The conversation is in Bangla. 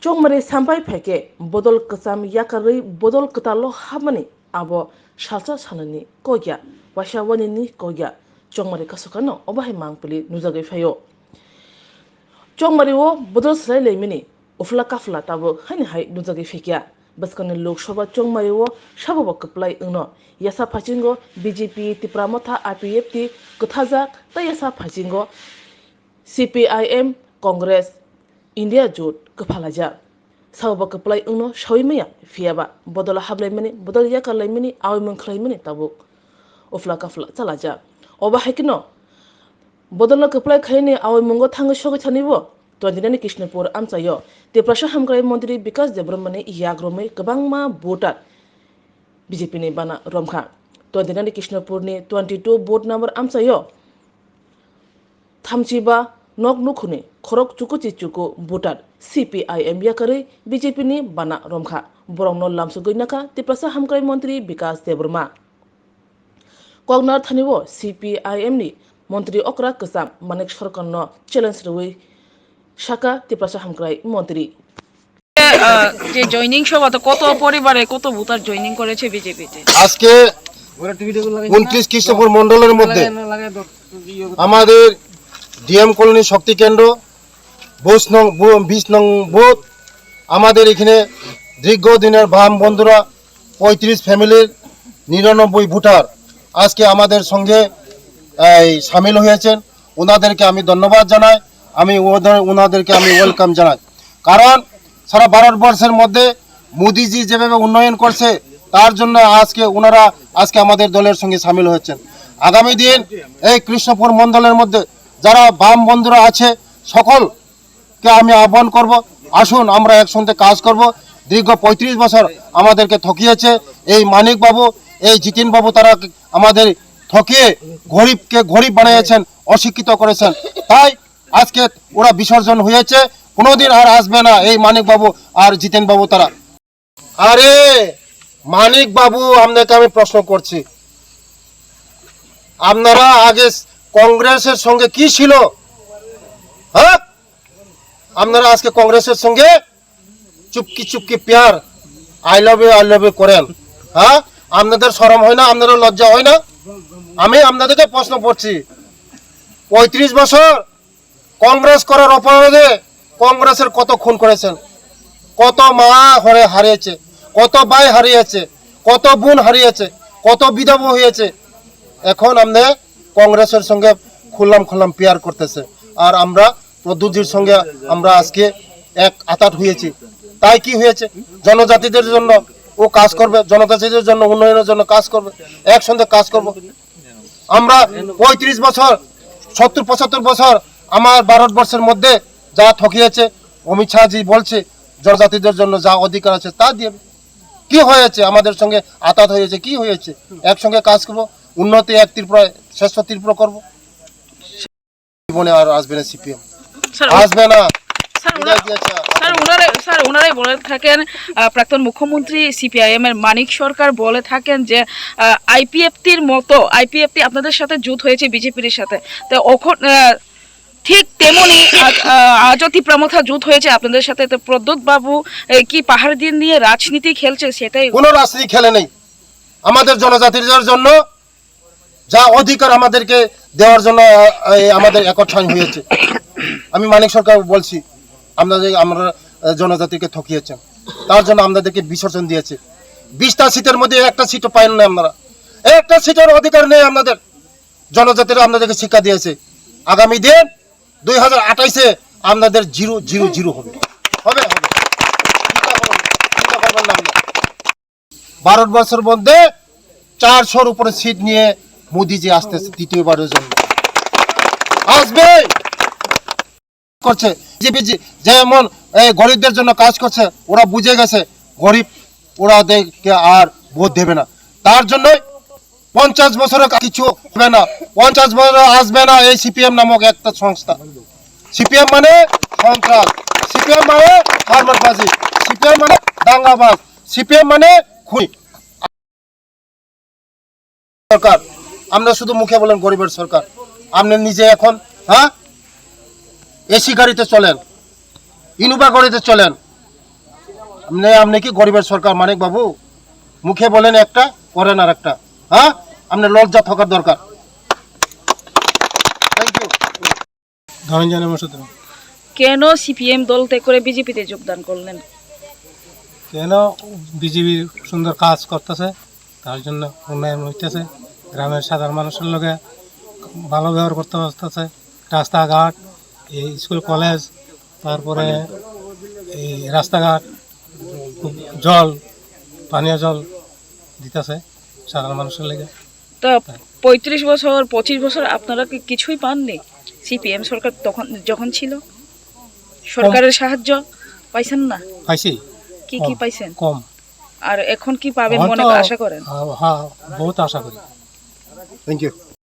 Chongmare sampai pheke bodol kesam yakari bodol ketalo hamani abo salsa sanani koya washawani ni koya chongmare kasukano obahe mangpili nuzage fayo chongmare wo bodol slai lemini ufla kafla tabo hani hai nuzage fekya baskane lok sabha chongmare wo sababa kaplai uno yasa phachingo BJP tipramotha IPF ti kthajak ta yasa phachingo CPIM Congress India Jot kepalaja sababa keplai uno shawimaya fiaba bodola hablaimani bodol yakalaimani awimon klaimani tabuk ufla kafla chalaja oba hekino bodola keplai khaini awimongo thang shoge chanibo tondinani Krishnapur amchayo teprasha hamkrai mantri Vikas Debrahmani yagrome kabangma voter BJP ni bana romkha tondinani Krishnapur ni 22 vote number amchayo thamchiba nok nukhuni khorok chukuchi chuku voter CPIM yakari BJP ni bana romkha borongno lamsugoinaka tiprasa hamkrai mantri Vikas Debrahma kognar thanibo CPIM ni mantri okra kasam manik sarkarno challenge rui shaka tiprasa hamkrai mantri যে জয়েনিং সভা তো কত পরিবারে কত ভোটার জয়েনিং করেছে বিজেপিতে আজকে 29 কৃষ্ণপুর মন্ডলের মধ্যে আমাদের ডিএম কলোনি শক্তি কেন্দ্র 20 নং বুথ আমাদের এখানে দীর্ঘদিনের বাম বন্ধুরা 35 ফ্যামিলির 99 ভোটার আজকে আমাদের সঙ্গে শামিল হয়েছেন ওনাদেরকে আমি ধন্যবাদ জানাই আমি ওনাদেরকে আমি ওয়েলকাম জানাই কারণ সারা ভারতবর্ষের মধ্যে মোদিজি যেভাবে উন্নয়ন করছে তার জন্য আজকে ওনারা আজকে আমাদের দলের সঙ্গে শামিল হয়েছেন আগামী দিন এই কৃষ্ণপুর মণ্ডলের মধ্যে যারা বাম বন্ধুরা আছে সকলকে আমি আহ্বান করব আসুন আমরা একসঙ্গে কাজ করব দীর্ঘ 35 বছর আমাদেরকে ঠকিয়েছে এই মানিক বাবু এই জিতেন বাবু তারা আমাদের ঠকিয়ে গরিবকে গরিব বানিয়েছেন অশিক্ষিত করেছেন তাই আজকে ওরা বিসর্জন হয়েছে কোনোদিন আর আসবে না এই মানিক বাবু আর জিতেন বাবু তারা আরে মানিক বাবু আপনাকে আমি প্রশ্ন করছি আপনারা আগে কংগ্রেসের সঙ্গে কি ছিল হ্যাঁ আপনারা আজকে কংগ্রেসের সঙ্গে চুপকি চুপকি প্যার আই লাভ ইউ করেন হ্যাঁ আপনাদের শরম হয় না আপনাদের লজ্জা হয় না আমি আপনাদেরকে প্রশ্ন করছি 35 বছর কংগ্রেস করার অপরাধে কংগ্রেসের কত খুন করেছেন কত মা ঘরে হারিয়েছে কত ভাই হারিয়েছে কত বোন হারিয়েছে কত বিধবা হয়েছে এখন আমরা কংগ্রেসের সঙ্গে খুললাম পেয়ার করতেছে আর আমরা প্রদ্যুৎজির সঙ্গে আমরা আজকে এক আতাত হয়েছি তাই কি হয়েছে জনজাতিদের জন্য ও কাজ করবে জনজাতিদের জন্য উন্নয়নের জন্য কাজ করবে একসঙ্গে কাজ করব আমরা 35 বছর 70-75 বছর আমার ভারতবর্ষের মধ্যে যা ঠকিয়েছে অমিত শাহজি বলছে জনজাতিদের জন্য যা অধিকার আছে তা দিয়ে কি হয়েছে আমাদের সঙ্গে আতাত হয়েছে কি হয়েছে একসঙ্গে কাজ করব উন্নতি এক ত্রিপুরা শ্রেষ্ঠ ত্রিপুরা করব জীবনে আর আসবে না সিপিএম আসবে না স্যার ওনারাই বলে থাকেন প্রাক্তন মুখ্যমন্ত্রী সিপিআইএম এর মানিক সরকার বলে থাকেন যে আইপিএফটির মতো আইপিএফটি আপনাদের সাথে জোট হয়েছে বিজেপির সাথে তো ঠিক তেমনি আজও তীব্রমথা জোট হয়েছে আপনাদের সাথে তো প্রদ্যুৎ বাবু কি পাহাড় দিন নিয়ে রাজনীতি খেলছে সেটাই কোনো রাজনীতি খেলে নেই আমাদের জনজাতিদের জন্য যা অধিকার আমাদেরকে দেওয়ার জন্য আমাদের একঠান হয়েছে আমি মানিক সরকার বলছি আমরা জনজাতিকে ঠকিয়েছেন তার জন্য আমাদেরকে বিসর্জন দিয়েছে 20টা সিটের মধ্যে একটা সিটও পাই না আমরা একটা সিটের অধিকার নেই আমাদের জনজাতিরা আমাদেরকে শিক্ষা দিয়েছে আগামী দিন 2028-এ আমাদের 0-0-0 হবে ভারতবর্ষের মধ্যে 400-র উপরে সিট নিয়ে মোদিজি আসতেছে তৃতীয়বারের জন্য আসবে করছে যেমন গরিবদের জন্য কাজ করছে ওরা বুঝে গেছে গরিব ওরাদেরকে আর ভোট দেবে না তার জন্য 50 বছরে কিছু হবে না 50 বছর আসবে না এই সিপিএম নামক একটা সংস্থা সিপিএম মানে সন্ত্রাস সিপিএম মানে ফার্মারবাজি সিপিএম মানে দাঙ্গাবাজ সিপিএম মানে খুনি সরকার আমরা শুধু মুখে বলেন গরিবের সরকার আপনি নিজে এখন হ্যাঁ এসি গাড়িতে চলেন ইনোভা গাড়িতে চলেন আপনি কি গরিবের সরকার মানিক বাবু? মুখে বলেন একটা, করেন আর একটা। হ্যাঁ, আপনার লজ্জা থাকার দরকার। Thank you. ধনঞ্জয় মসুদ। কেন সিপিএম দল ত্যাগ করে বিজেপিতে যোগদান করলেন? কেন? বিজেপি সুন্দর কাজ করতেছে, তার জন্য উন্নয়ন হইতেছে, গ্রামের সাধারণ মানুষের লগে ভালো ব্যবহার করতে পারতেছে, রাস্তাঘাট, এই স্কুল কলেজ, তারপরে এই রাস্তাঘাট, জল, পানীয় জল দিতেছে সাধারণ মানুষের লেগে। তা 35 বছর 25 বছর আপনারা কি কিছুই পাননি? সিপিএম সরকার তখন যখন ছিল সরকারের সাহায্য পাইছেন না? পাইছি, কি কি পাইছেন? কম। আর এখন কি পাবেন এখন মনে তো আশা করেন? হ্যাঁ, বহুত আশা করি। Thank you.